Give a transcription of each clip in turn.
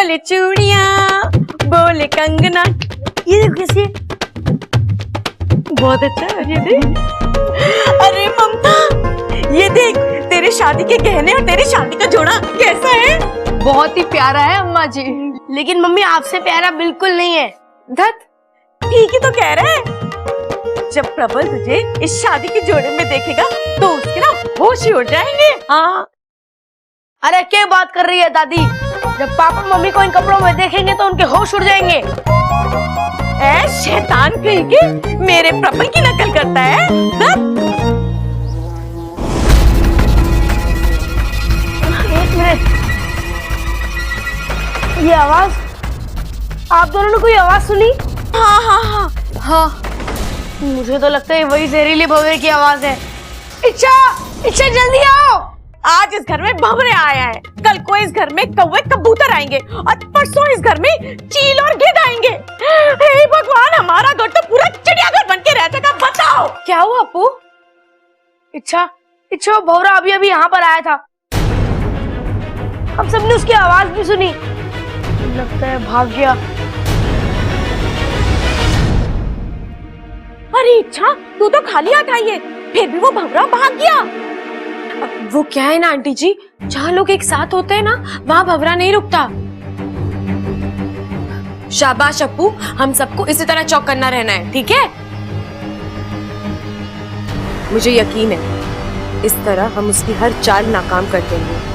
बोले चूड़ियां, बोले कंगना। ये देख कैसी है, बहुत अच्छा है ये देख। अरे ममता, ये देख तेरे शादी के गहने और तेरी शादी का जोड़ा कैसा है? बहुत ही प्यारा है अम्मा जी। लेकिन मम्मी आपसे प्यारा बिल्कुल नहीं है। धत, ठीक ही तो कह रहे हैं। जब प्रबल तुझे इस शादी के जोड़े में देखेगा तो उसके ना होश ही उड़ जाएंगे। हाँ। अरे क्या बात कर रही है दादी? जब पापा मम्मी को इन कपड़ों में देखेंगे तो उनके होश उड़ जाएंगे। ऐ शैतान कहीं के, मेरे प्रबल की नकल करता है। एक मिनट, ये आवाज, आप दोनों ने कोई आवाज सुनी? हाँ हाँ हाँ हाँ, मुझे तो लगता है वही जहरीले भंवरे की आवाज है। इच्छा, इच्छा जल्दी आओ। आज इस घर में भंवरे आया है, कल को इस घर में कौवे कबूतर आएंगे और परसों इस घर में चील और गिद्ध आएंगे। हे भगवान, हमारा घर तो पूरा चिड़ियाघर बन के रह जाएगा। बताओ क्या हुआ अपू? इच्छा, इच्छा वो भंवरा अभी अभी यहाँ पर आया था, हम सबने उसकी आवाज भी सुनी। लगता है भाग गया। अरे इच्छा, तू तो खाली हाथ आई है, फिर भी वो भंवरा भाग गया। वो क्या है ना आंटी जी, जहाँ लोग एक साथ होते हैं ना, वहाँ भंवरा नहीं रुकता। शाबाश अप्पू, हम सबको इसी तरह चौकन्ना रहना है, ठीक है? मुझे यकीन है इस तरह हम उसकी हर चाल नाकाम कर देंगे।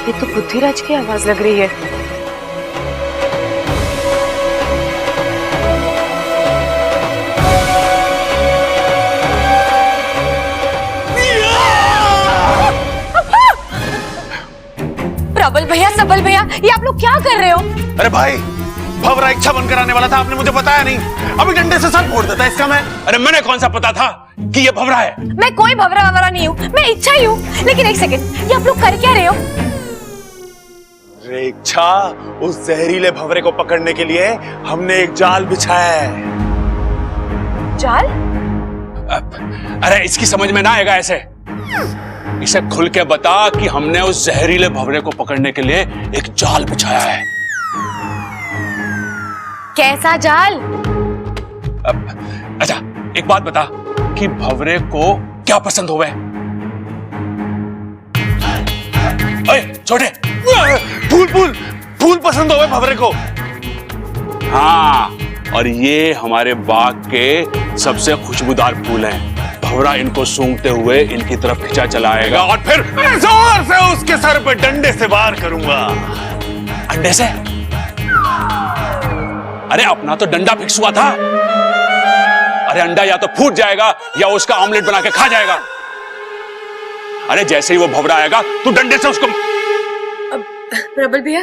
ये तो बुद्धिराज की आवाज लग रही है। प्रबल भैया, सबल भैया, ये आप लोग क्या कर रहे हो? अरे भाई, भंवरा इच्छा बनकर आने वाला था, आपने मुझे बताया नहीं। अभी डंडे से सर फोड़ देता इसका मैं। अरे मैंने कौन सा पता था कि ये भंवरा है? मैं कोई भंवरा वंवरा नहीं हूँ, मैं इच्छा ही हूँ। लेकिन एक सेकंड, ये आप लोग कर क्या रहे हो? अरे इच्छा, उस जहरीले भंवरे को पकड़ने के लिए हमने एक जाल बिछाया है। जाल? अरे इसकी समझ में ना आएगा ऐसे। इसे खुल के बता कि हमने उस जहरीले भंवरे को पकड़ने के लिए एक जाल बिछाया है। कैसा जाल? अच्छा, एक बात बता कि भंवरे को क्या पसंद होवे? अरे छोटे, फूल फूल फूल पसंद होवे भंवरे को। हाँ, और ये हमारे बाग के सबसे खुशबूदार फूल हैं। भंवरा इनको सूंघते हुए इनकी तरफ खिंचा चलाएगा और फिर मैं जोर से उसके सर पे डंडे से वार करूंगा। अंडे से? अरे अपना तो डंडा फिक्स हुआ था। अरे अंडा या तो फूट जाएगा या उसका ऑमलेट बना के खा जाएगा। अरे जैसे ही वो भंवरा आएगा तू डंडे से उसको। प्रबल भैया,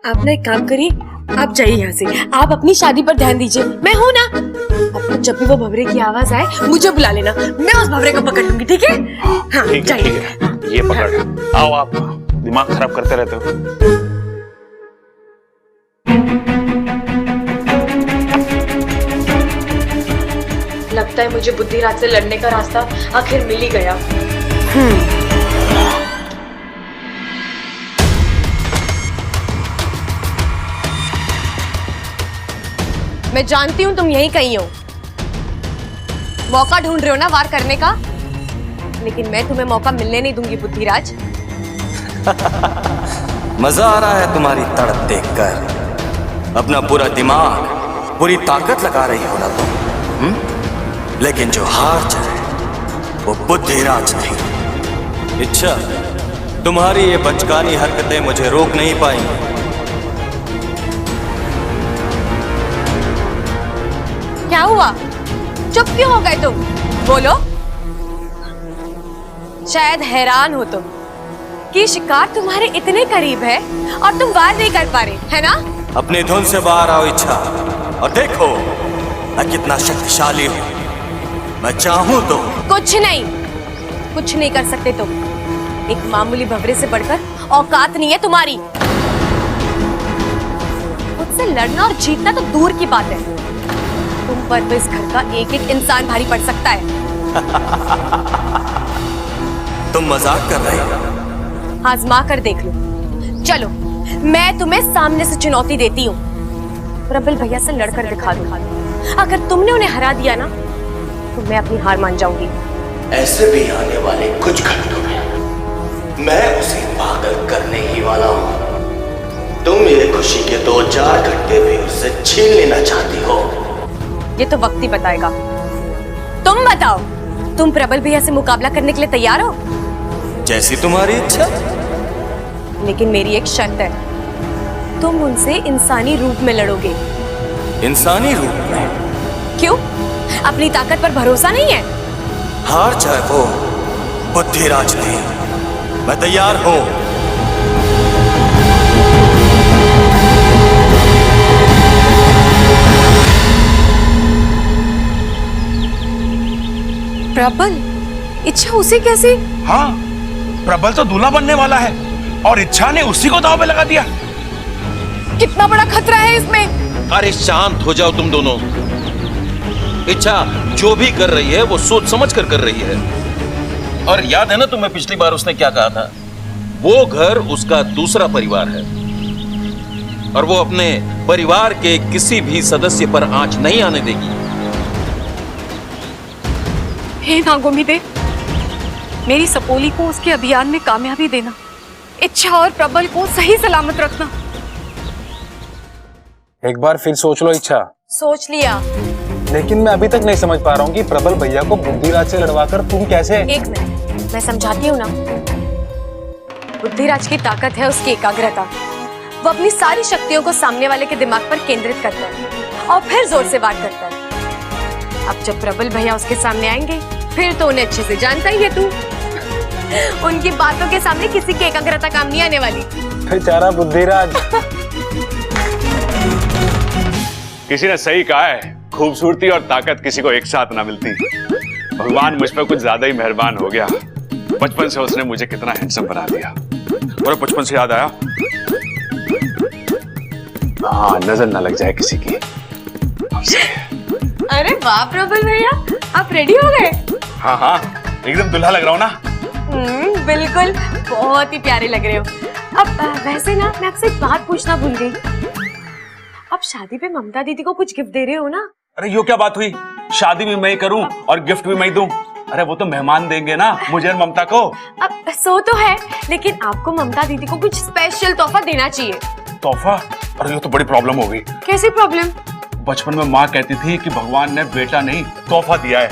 आप ना एक काम करिए, आप जाइए यहाँ से, आप अपनी शादी पर ध्यान दीजिए। मैं हूँ ना, आपको जब भी वो भंवरे की आवाज आए मुझे बुला लेना, मैं उस भंवरे को पकड़ लूंगी, ठीक है? हाँ, जाइए। ये पकड़, आओ। आप दिमाग खराब करते रहते हो। लगता है मुझे बुद्धिराज से लड़ने का रास्ता आखिर मिल ही गया। मैं जानती हूँ तुम यहीं कहीं हो, मौका ढूंढ रहे हो ना वार करने का, लेकिन मैं तुम्हें मौका मिलने नहीं दूंगी बुद्धिराज। मजा आ रहा है तुम्हारी तड़प देखकर। अपना पूरा दिमाग, पूरी ताकत लगा रही हो ना तुम। लेकिन जो हार जाए वो बुद्धिराज नहीं। इच्छा, तुम्हारी ये बचकानी हरकतें मुझे रोक नहीं पाएंगी। क्या हुआ? चुप क्यों हो गए तुम? बोलो। शायद हैरान हो तुम कि शिकार तुम्हारे इतने करीब है और तुम वार नहीं कर पा रहे, है ना? अपनी धुन से बाहर आओ इच्छा, और देखो मैं कितना शक्तिशाली हूँ। मैं चाहूँ तो कुछ नहीं कर सकते तुम। एक मामूली भंवरे से बढ़कर औकात नहीं है तुम्हारी। मुझसे लड़ना और जीतना तो दूर की बात है, तुम पर तो इस घर का एक एक इंसान भारी पड़ सकता है। तुम मजाक कर रहे हो? आजमा कर देख लो। चलो मैं तुम्हें सामने से चुनौती देती हूँ, प्रबल भैया से लड़कर दिखा दो। अगर तुमने उन्हें हरा दिया ना तो मैं अपनी हार मान जाऊंगी। ऐसे भी आने वाले कुछ घंटों में मैं उसे पागल करने ही वाला हूँ। तुम मेरे खुशी के 2-4 घंटे भी उससे छीन लेना चाहती हो। ये तो वक्त ही बताएगा। तुम बताओ, तुम प्रबल भैया से मुकाबला करने के लिए तैयार हो? जैसी तुम्हारी इच्छा। लेकिन मेरी एक शर्त है, तुम उनसे इंसानी रूप में लड़ोगे। इंसानी रूप में? क्यों? अपनी ताकत पर भरोसा नहीं है? हार चाहे वो बुद्धिराज ने, मैं तैयार हूं। प्रबल, इच्छा उसे कैसे? हाँ, प्रबल तो दूल्हा बनने वाला है और इच्छा ने उसी को दांव पे लगा दिया। कितना बड़ा खतरा है इसमें। अरे शांत हो जाओ तुम दोनों। इच्छा जो भी कर रही है वो सोच समझ कर रही है। और याद है ना तुम्हें पिछली बार उसने क्या कहा था? वो घर उसका दूसरा परिवार है और वो अपने परिवार के किसी भी सदस्य पर आंच नहीं आने देगी। हे नागोमिदे, मेरी सपोली को उसके अभियान में कामयाबी देना, इच्छा और प्रबल को सही सलामत रखना। एक बार फिर सोच लो इच्छा। सोच लिया। लेकिन मैं अभी तक नहीं समझ पा रहा हूँ कि प्रबल भैया को बुद्धिराज से लड़वाकर तुम कैसे। एक मिनट, मैं समझाती हूँ ना। बुद्धिराज की ताकत है उसकी एकाग्रता। वो अपनी सारी शक्तियों को सामने वाले के दिमाग पर केंद्रित करता है और फिर जोर से वार करता है। अब जब प्रबल भैया उसके सामने आएंगे फिर तो उन्हें अच्छे से जानता ही है तू। उनकी बातों के सामने किसी की एकाग्रता काम नहीं आने वाली। बेचारा बुद्धिराज। किसी ने सही कहा है, खूबसूरती और ताकत किसी को एक साथ ना मिलती। भगवान मुझ पर कुछ ज्यादा ही मेहरबान हो गया। बचपन से उसने मुझे कितना हैंडसम बना दिया। और बचपन से याद आया, हाँ, नजर ना लग जाए किसी की। अरे वाह प्रबल भैया, आप रेडी हो गए? हाँ हाँ, एकदम दुल्हा लग रहा हूँ ना। बिल्कुल, बहुत ही प्यारे लग रहे हो। अब वैसे ना मैं आपसे एक बात पूछना भूल गई। अब शादी पे ममता दीदी को कुछ गिफ्ट दे रहे हो ना? अरे यो क्या बात हुई? शादी भी मैं ही करूं और गिफ्ट भी मैं ही दूं? अरे वो तो मेहमान देंगे ना मुझे और ममता को। अब सो तो है, लेकिन आपको ममता दीदी को कुछ स्पेशल तोहफा देना चाहिए। तोहफा? अरे ये तो बड़ी प्रॉब्लम हो गई। कैसी प्रॉब्लम? बचपन में माँ कहती थी कि भगवान ने बेटा नहीं तोहफा दिया है।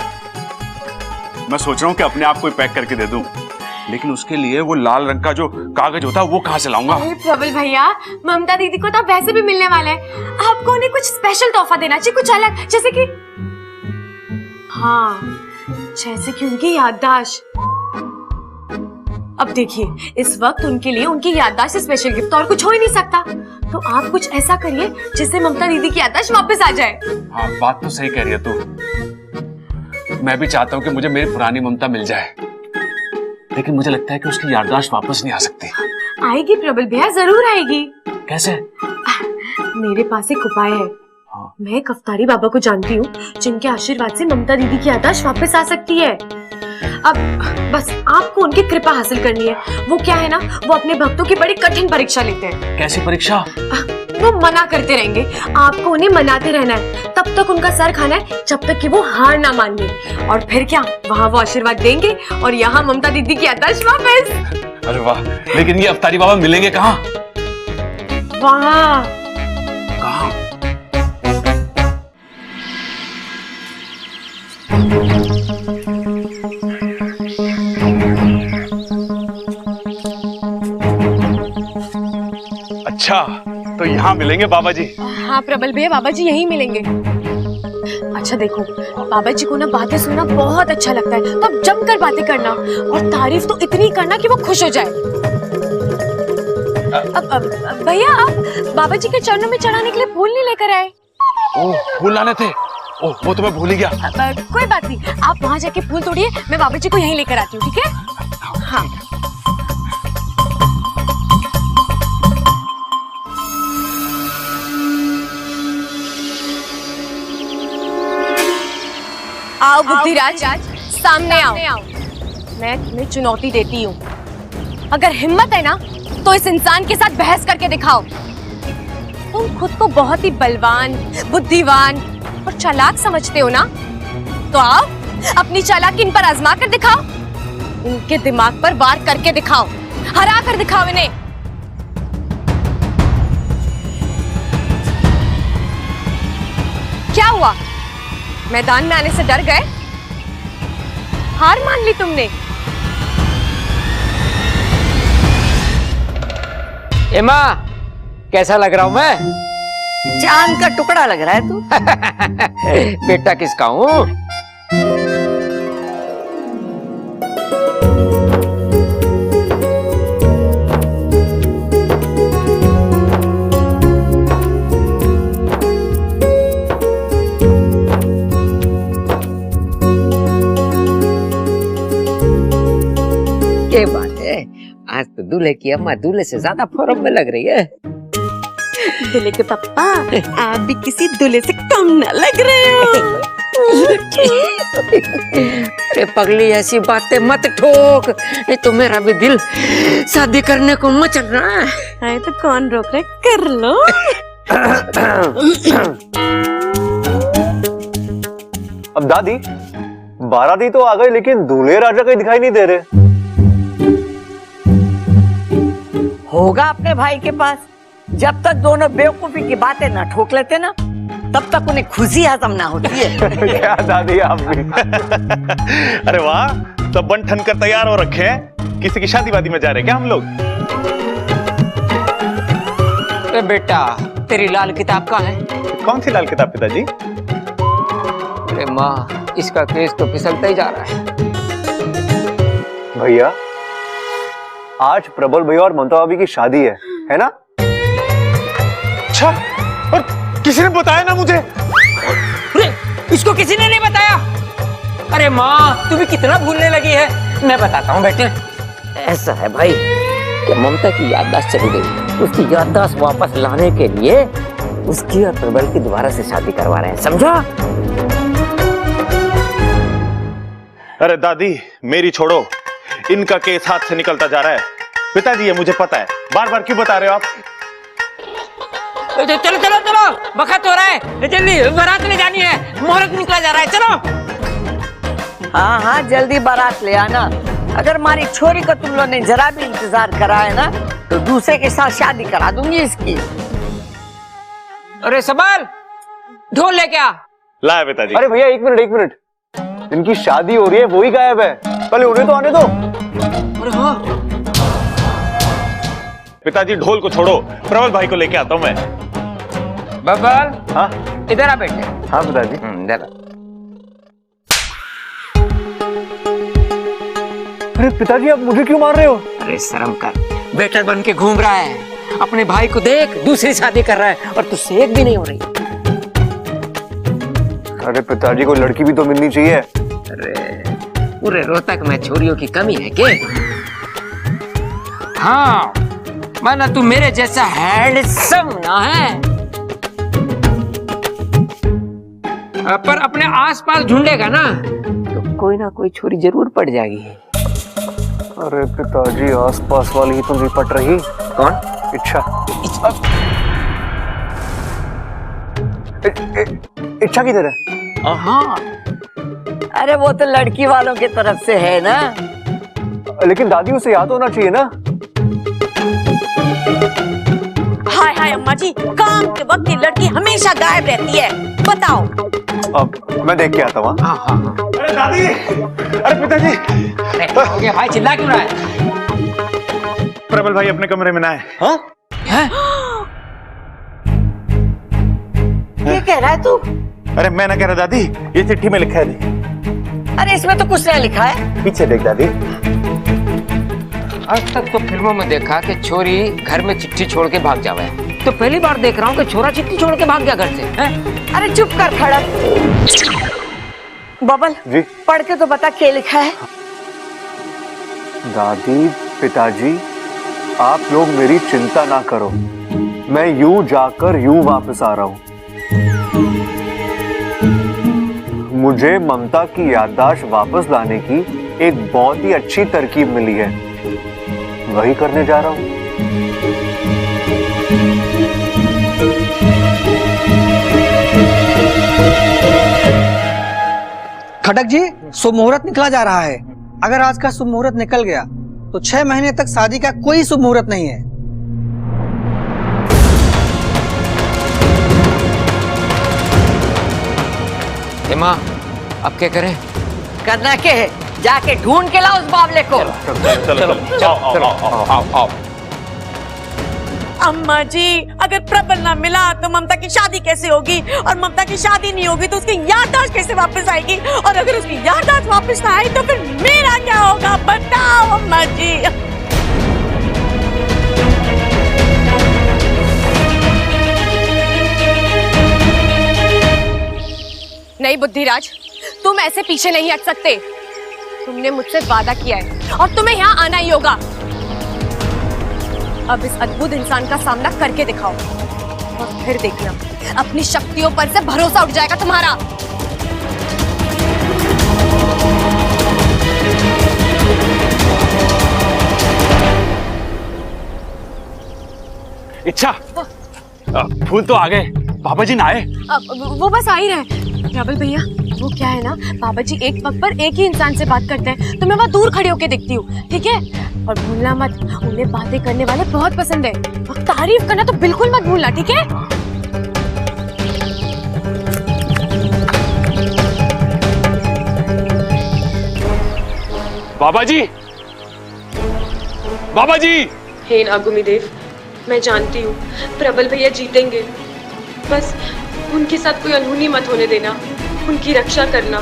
मैं सोच रहा हूँ कि अपने आप को पैक करके दे दूं, लेकिन उसके लिए वो लाल रंग का जो कागज होता है वो कहाँ से लाऊंगा? अरे प्रबल भैया, ममता दीदी को तो वैसे भी मिलने वाला है। आपको उन्हें कुछ स्पेशल तोहफा देना चाहिए, कुछ अलग, जैसे कि हाँ, जैसे कि उनकी याददाश्त। अब देखिए, इस वक्त उनके लिए उनकी याददाश्त स्पेशल गिफ्ट और कुछ हो ही नहीं सकता। तो आप कुछ ऐसा करिए जिससे ममता दीदी की याददाश्त वापस आ जाए। हाँ, बात तो सही कह रही है तू। मैं भी चाहता हूँ कि मुझे मेरी पुरानी ममता मिल जाए, लेकिन मुझे लगता है कि उसकी याददाश्त वापस नहीं आ सकती। आएगी प्रबल भैया, जरूर आएगी। कैसे? मेरे पास एक उपाय है। हाँ। मैं कफ्तारी बाबा को जानती हूँ, जिनके आशीर्वाद से ममता दीदी की याददाश्त वापस आ सकती है। अब बस आपको उनकी कृपा हासिल करनी है। वो क्या है ना, वो अपने भक्तों की बड़ी कठिन परीक्षा लेते हैं। कैसी परीक्षा? वो मना करते रहेंगे, आपको उन्हें मनाते रहना है। तब तक उनका सर खाना है जब तक कि वो हार ना मान ले। और फिर क्या, वहाँ वो आशीर्वाद देंगे और यहाँ ममता दीदी की याददाश्त वापस। अरे वाह, लेकिन ये अफ्तारी बाबा मिलेंगे कहाँ? वहाँ कहाँ? अच्छा, तो यहाँ मिलेंगे बाबा जी? हाँ प्रबल भैया, बाबा जी यहीं मिलेंगे। अच्छा देखो, बाबा जी को ना बातें सुनना बहुत अच्छा लगता है, तो अब जमकर बातें करना और तारीफ तो इतनी करना कि वो खुश हो जाए। अब भैया, आप बाबा जी के चरणों में चढ़ाने के लिए फूल नहीं लेकर आए? ओह, फूल लाने थे? ओह, वो तो मैं भूल ही गया। कोई बात नहीं, आप वहाँ जाके फूल तोड़िए, मैं बाबा जी को यहीं लेकर आती हूँ, ठीक है? हाँ। आओ बुद्धिराज, सामने आओ। मैं तुम्हें चुनौती देती हूँ। अगर हिम्मत है ना तो इस इंसान के साथ बहस करके दिखाओ। तुम खुद को बहुत ही बलवान, बुद्धिमान और चालाक समझते हो ना, तो आओ अपनी चालाकी इन पर आजमा कर दिखाओ। इनके दिमाग पर वार करके दिखाओ, हरा कर दिखाओ इन्हें। क्या हुआ, मैदान में आने से डर गए? हार मान ली तुमने? एमा, कैसा लग रहा हूं मैं? चांद का टुकड़ा लग रहा है तू। बेटा किसका हूं? ये बात है, आज तो दूल्हे की अम्मा दूल्हे से ज्यादा फॉर्म में लग रही है। दूल्हे के पापा, आप भी किसी दूल्हे से कम न लग रहे हो। अरे पगली, ऐसी बातें मत ठोक, नहीं तो मेरा भी दिल शादी करने को मचल रहा है। अरे तो कौन रोक रहा है, कर लो। अब दादी, बाराती तो आ गई लेकिन दूल्हे राजा कहीं दिखाई नहीं दे रहे। होगा अपने भाई के पास। जब तक दोनों बेवकूफी की बातें ना ठोक लेते ना, तब तक उन्हें खुशी हजम ना होती है। क्या दादी आप भी। अरे वाह, सब बन ठन कर तैयार हो रखे हैं। किसी की शादी वादी में जा रहे हैं क्या हम लोग? अरे बेटा, तेरी लाल किताब कहाँ है? कौन सी लाल किताब पिताजी? अरे माँ, इसका केस तो फिसलता ही जा रहा है। भैया, आज प्रबल भैया और ममता भाभी की शादी है ना? अच्छा, और किसी ने बताया ना मुझे? अरे, इसको किसी ने नहीं बताया? अरे माँ, तू भी कितना भूलने लगी है। मैं बताता हूँ बेटे। ऐसा है भाई कि ममता की याददाश्त चली गई। उसकी याददाश्त वापस लाने के लिए उसकी और प्रबल की दोबारा से शादी करवा रहे हैं, समझा? अरे दादी, मेरी छोड़ो, इनका केस हाथ से निकलता जा रहा है। पिताजी, ये मुझे पता है, बार बार क्यों बता रहे हो आप? चलो चलो चलो, वक्त हो रहा है, जल्दी बारात ले जानी है, मुहूर्त निकला जा रहा है, चलो। हाँ हाँ, जल्दी बारात ले आना। अगर हमारी छोरी को तुम लोगों ने जरा भी इंतजार करा है ना, तो दूसरे के साथ शादी करा दूंगी इसकी। अरे सबल, ढोल लेके आ। लाया पिताजी। अरे भैया, एक मिनट, इनकी शादी हो रही है, वो ही गायब है। पहले उन्हें तो आने दो। अरे हाँ, पिताजी, ढोल को छोड़ो, प्रबल भाई को लेके आता हूँ मैं। बबल, हाँ इधर आ बेटे। हाँ पिताजी। इधर आ। अरे पिताजी, आप मुझे क्यों मार रहे हो? अरे शर्म कर, बेटा बन के घूम रहा है, अपने भाई को देख, दूसरी शादी कर रहा है और तुझसे एक भी नहीं हो रही। अरे पिताजी, को लड़की भी तो मिलनी चाहिए। अरे पूरे रोहतक में छोरियों की कमी है क्या? हाँ, माना तू मेरे जैसा हैंडसम ना है, पर अपने आसपास ढूंढेगा ना तो कोई ना कोई छोरी जरूर पड़ जाएगी। अरे पिताजी, आसपास वाली ही तो नहीं पट रही। कौन? इच्छा। इच्छा किधर है? हाँ, अरे वो तो लड़की वालों की तरफ से है ना। लेकिन दादी, उसे याद होना चाहिए ना। हाय हाय अम्मा जी, काम के वक्त ये लड़की हमेशा गायब रहती है, बताओ। अब मैं देख के आता हूँ। हाँ हाँ हाँ। अरे दादी, अरे पिताजी। अरे हो गया भाई, चिल्ला क्यों रहा है? प्रबल भाई अपने कमरे में ना है। हाँ? ये कह रहा है तू? अरे मैं ना कह रहा दादी, ये चिट्ठी में लिखा है। अरे इसमें तो कुछ नहीं लिखा है। पीछे देख दादी। आज तक तो फिल्मों में देखा कि छोरी घर में चिट्ठी छोड़ के भाग जावे, तो पहली बार देख रहा हूँ कि छोरा चिट्ठी छोड़ के भाग गया घर से। हैं? अरे चुप कर खड़क। बबल जी? पढ़ के तो बता क्या लिखा है। दादी, पिताजी, आप लोग मेरी चिंता ना करो, मैं यूं जाकर यूं वापस आ रहा हूं। मुझे ममता की याददाश्त वापस लाने की एक बहुत ही अच्छी तरकीब मिली है, वही करने जा रहा हूं। खटक जी, शुभ मुहूर्त निकला जा रहा है। अगर आज का शुभ मुहूर्त निकल गया तो 6 महीने तक शादी का कोई शुभ मुहूर्त नहीं है। माँ अब क्या करें? करना क्या है, जाके ढूंढ के लाओ उस बावले को। आओ। अम्मा जी, अगर प्रबल ना मिला तो ममता की शादी कैसे होगी, और ममता की शादी नहीं होगी तो उसकी याददाश्त कैसे वापस आएगी, और अगर उसकी याददाश्त वापस ना आई तो फिर मेरा क्या होगा, बताओ अम्मा जी। नहीं बुद्धिराज, तुम ऐसे पीछे नहीं हट सकते। तुमने मुझसे वादा किया है और तुम्हें यहाँ आना ही होगा। अब इस अद्भुत इंसान का सामना करके दिखाओ और फिर देखना अपनी शक्तियों पर से भरोसा उठ जाएगा तुम्हारा। इच्छा, फूल तो आ गए, बाबा जी ना आए? वो बस आ ही रहे। प्रबल भैया, वो क्या है ना, बाबा जी एक वक्त पर एक ही इंसान से बात करते हैं, तो मैं वहाँ दूर खड़े होके देखती हूँ, ठीक है? और भूलना मत, उन्हें बातें करने वाले बहुत पसंद है, और तारीफ करना तो बिल्कुल मत भूलना, ठीक है? बाबा जी, बाबा जी। हे नागुमी देव, मैं जानती हूँ प्रबल भैया जीतेंगे, बस उनके साथ कोई अनहोनी मत होने देना, उनकी रक्षा करना।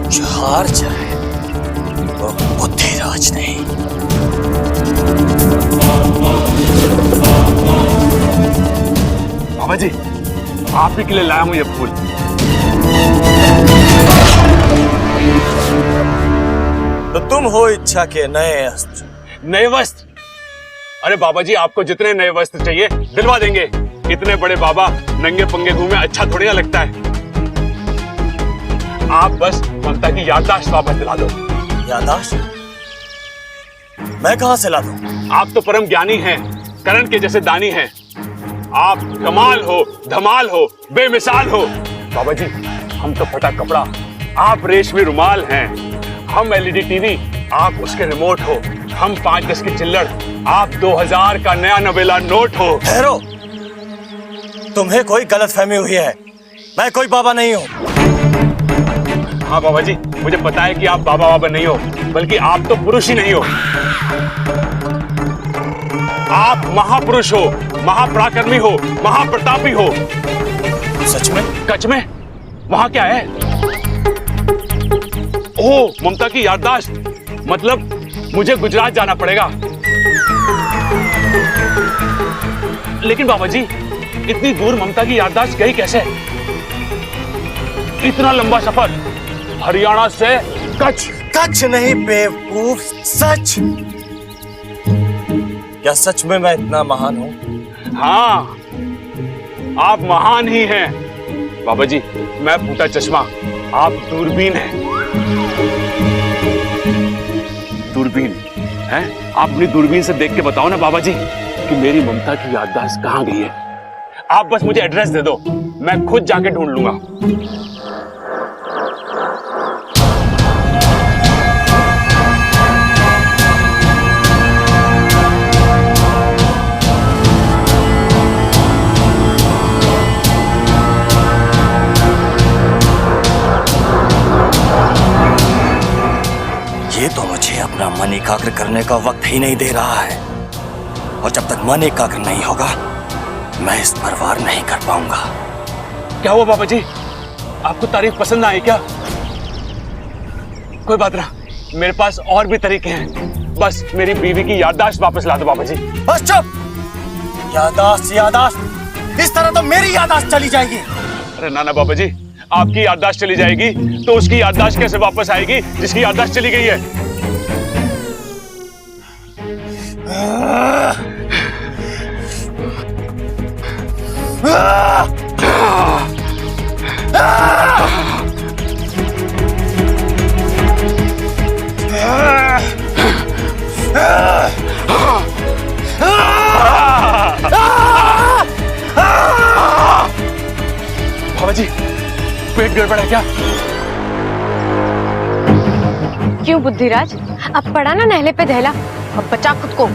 जो हार जाए वो बुद्धिराज नहीं। बाबा जी, आप ही के लिए लाया हूं ये फूल। तो तुम हो इच्छा के नए अस्त्र। नए वस्त्र? अरे बाबा जी, आपको जितने नए वस्त्र चाहिए दिलवा देंगे। इतने बड़े बाबा नंगे पंगे घूमे अच्छा थोड़ी ना लगता है। आप बस ममता की याददाश्त वापस दिला दो। याददाश्त? मैं कहां से ला दूं? आप तो परम ज्ञानी हैं, करण के जैसे दानी हैं। आप कमाल हो, धमाल हो, बेमिसाल हो। बाबा जी, हम तो फटा कपड़ा, आप रेशमी रुमाल हैं। हम एलईडी टीवी, आप उसके रिमोट हो। हम 5-10 की चिल्लड़, आप 2000 का नया नवेला नोट हो। ठहरो, तुम्हें कोई गलतफहमी हुई है। मैं कोई बाबा नहीं हूँ। हाँ बाबा जी, मुझे पता है कि आप बाबा नहीं हो, बल्कि आप तो पुरुष ही नहीं हो। आप महापुरुष हो, महापराक्रमी हो, महाप्रतापी हो। सच में? सच में? वहां क्या है? ओह, ममता की याददाश्त। मतलब मुझे गुजरात जाना पड़ेगा। लेकिन बाबा जी, इतनी दूर ममता की याददाश्त गई कैसे? इतना लंबा सफर, हरियाणा से कच्छ। कच्छ नहीं बेवकूफ, सच। क्या सच में मैं इतना महान हूँ? हाँ, आप महान ही हैं। बाबा जी, मैं फूटा चश्मा, आप दूरबीन हैं। दूरबीन हैं? आप अपनी दूरबीन से देख के बताओ ना बाबा जी कि मेरी ममता की याददाश्त कहाँ गई है। आप बस मुझे एड्रेस दे दो, मैं खुद जाके ढूंढ लूंगा। ये तो मुझे अपना मन एकाग्र करने का वक्त ही नहीं दे रहा है, और जब तक मन एकाग्र नहीं होगा मैं इस पर वार नहीं कर पाऊंगा। क्या हुआ बाबा जी, आपको तारीफ पसंद आई क्या? कोई बात ना, मेरे पास और भी तरीके हैं। बस मेरी बीवी की याददाश्त वापस ला दो बाबा जी। बस चुप। याददाश्त याददाश्त, इस तरह तो मेरी याददाश्त चली जाएगी। अरे ना ना बाबा जी, आपकी याददाश्त चली जाएगी तो उसकी याददाश्त कैसे वापस आएगी जिसकी याददाश्त चली गई है? बाबा जी, पेट गड़बड़ है क्या? क्यों बुद्धिराज, अब पड़ा ना नहले पे दहला, अब बचा खुद को।